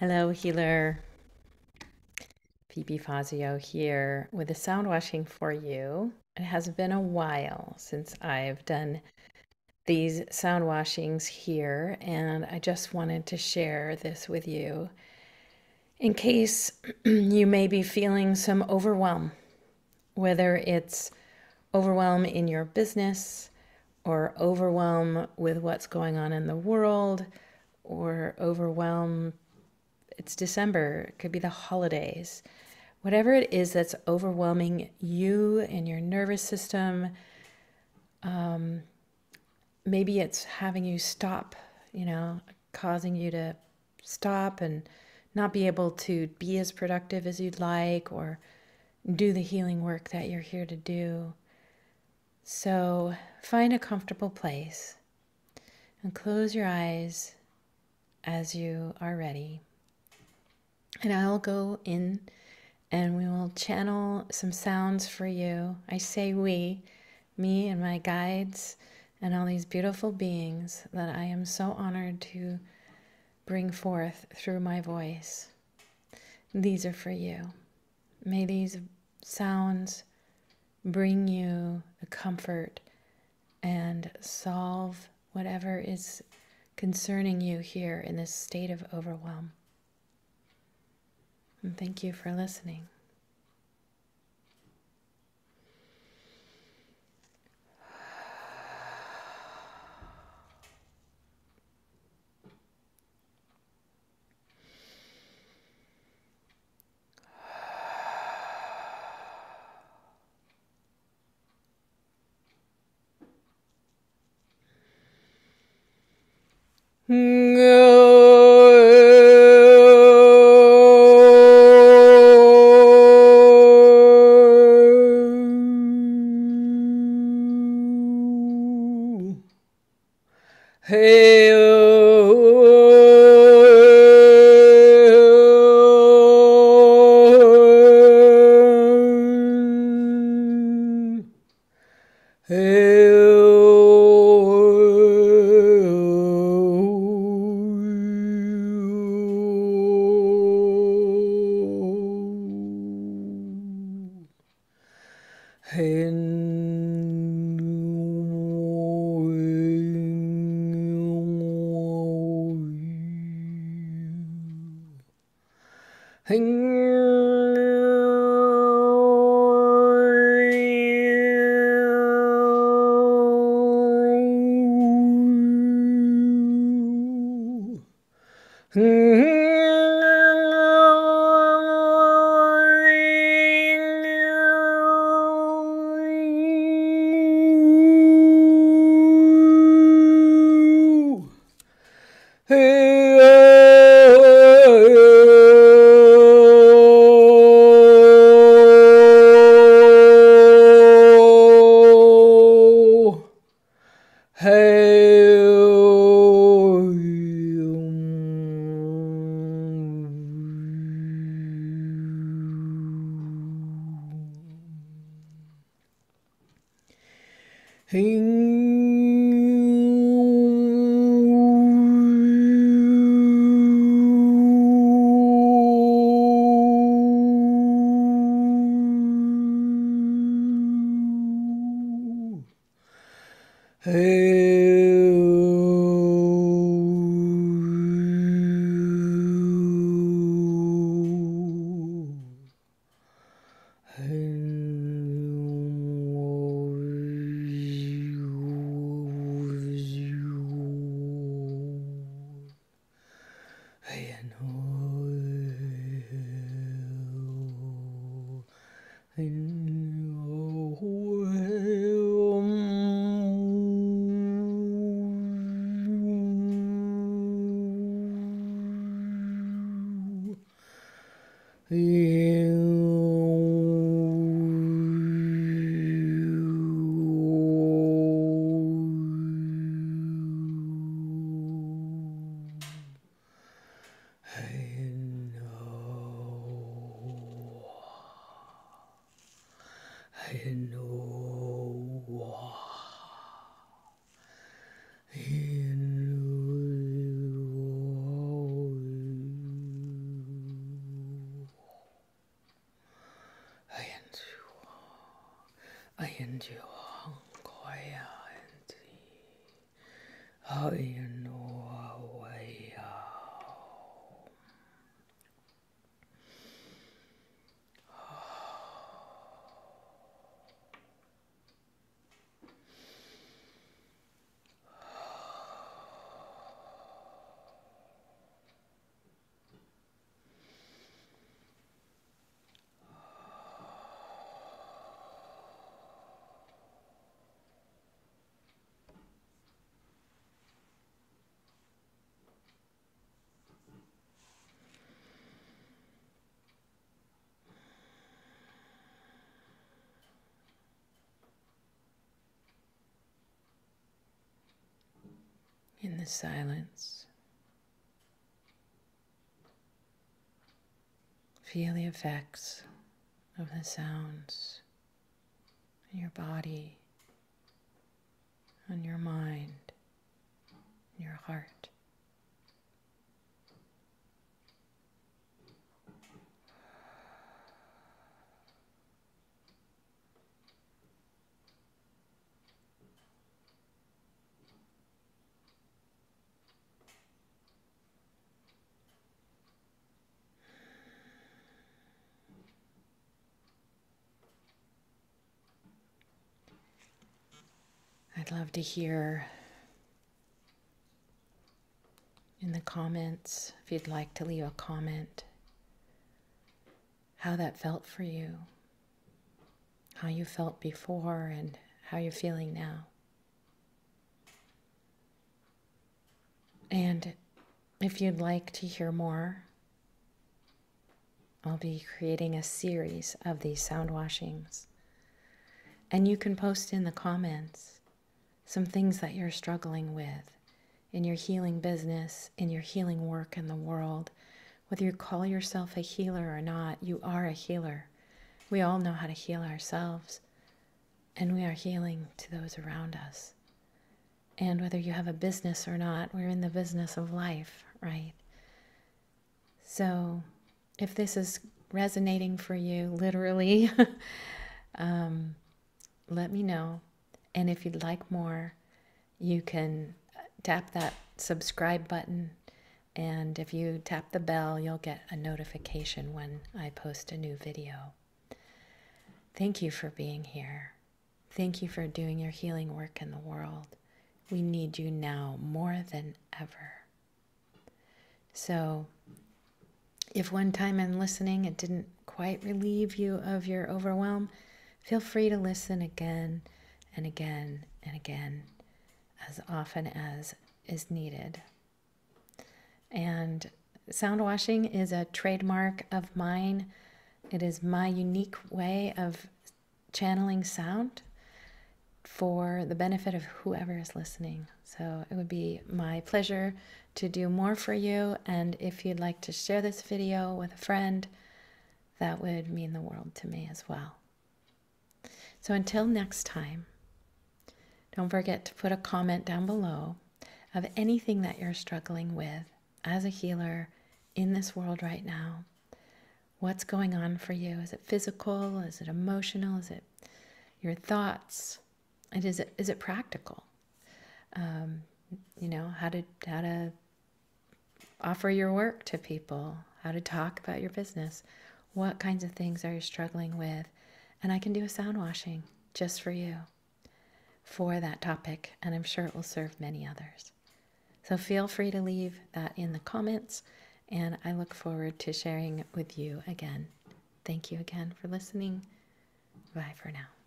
Hello, healer. Phoebe Fazio here with a sound washing for you. It has been a while since I've done these sound washings here, and I just wanted to share this with you in case you may be feeling some overwhelm, whether it's overwhelm in your business or overwhelm with what's going on in the world or overwhelm. It's December, it could be the holidays. Whatever it is that's overwhelming you and your nervous system, maybe it's having you stop, causing you to stop and not be able to be as productive as you'd like or do the healing work that you're here to do. So find a comfortable place and close your eyes as you are ready. And I'll go in and we will channel some sounds for you. I say we, me and my guides and all these beautiful beings that I am so honored to bring forth through my voice. These are for you. May these sounds bring you the comfort and solve whatever is concerning you here in this state of overwhelm. And thank you for listening. Hey, In the silence, feel the effects of the sounds in your body, on your mind, your heart. I'd love to hear in the comments, if you'd like to leave a comment, how that felt for you, how you felt before and how you're feeling now. And if you'd like to hear more, I'll be creating a series of these sound washings. And you can post in the comments some things that you're struggling with in your healing business, in your healing work in the world. Whether you call yourself a healer or not, you are a healer. We all know how to heal ourselves, and we are healing to those around us. And whether you have a business or not, we're in the business of life, right? So if this is resonating for you, literally, let me know. And if you'd like more, you can tap that subscribe button. And if you tap the bell, you'll get a notification when I post a new video. Thank you for being here. Thank you for doing your healing work in the world. We need you now more than ever. So if one time in listening it didn't quite relieve you of your overwhelm, feel free to listen again and again and again, as often as is needed. And sound washing is a trademark of mine. It is my unique way of channeling sound for the benefit of whoever is listening. So it would be my pleasure to do more for you. And if you'd like to share this video with a friend, that would mean the world to me as well. So until next time, don't forget to put a comment down below of anything that you're struggling with as a healer in this world right now. What's going on for you? Is it physical? Is it emotional? Is it your thoughts? And is it practical? You know, how to offer your work to people, how to talk about your business. What kinds of things are you struggling with? And I can do a sound washing just for you for that topic, and I'm sure it will serve many others. So feel free to leave that in the comments, and I look forward to sharing with you again. Thank you again for listening. Bye for now.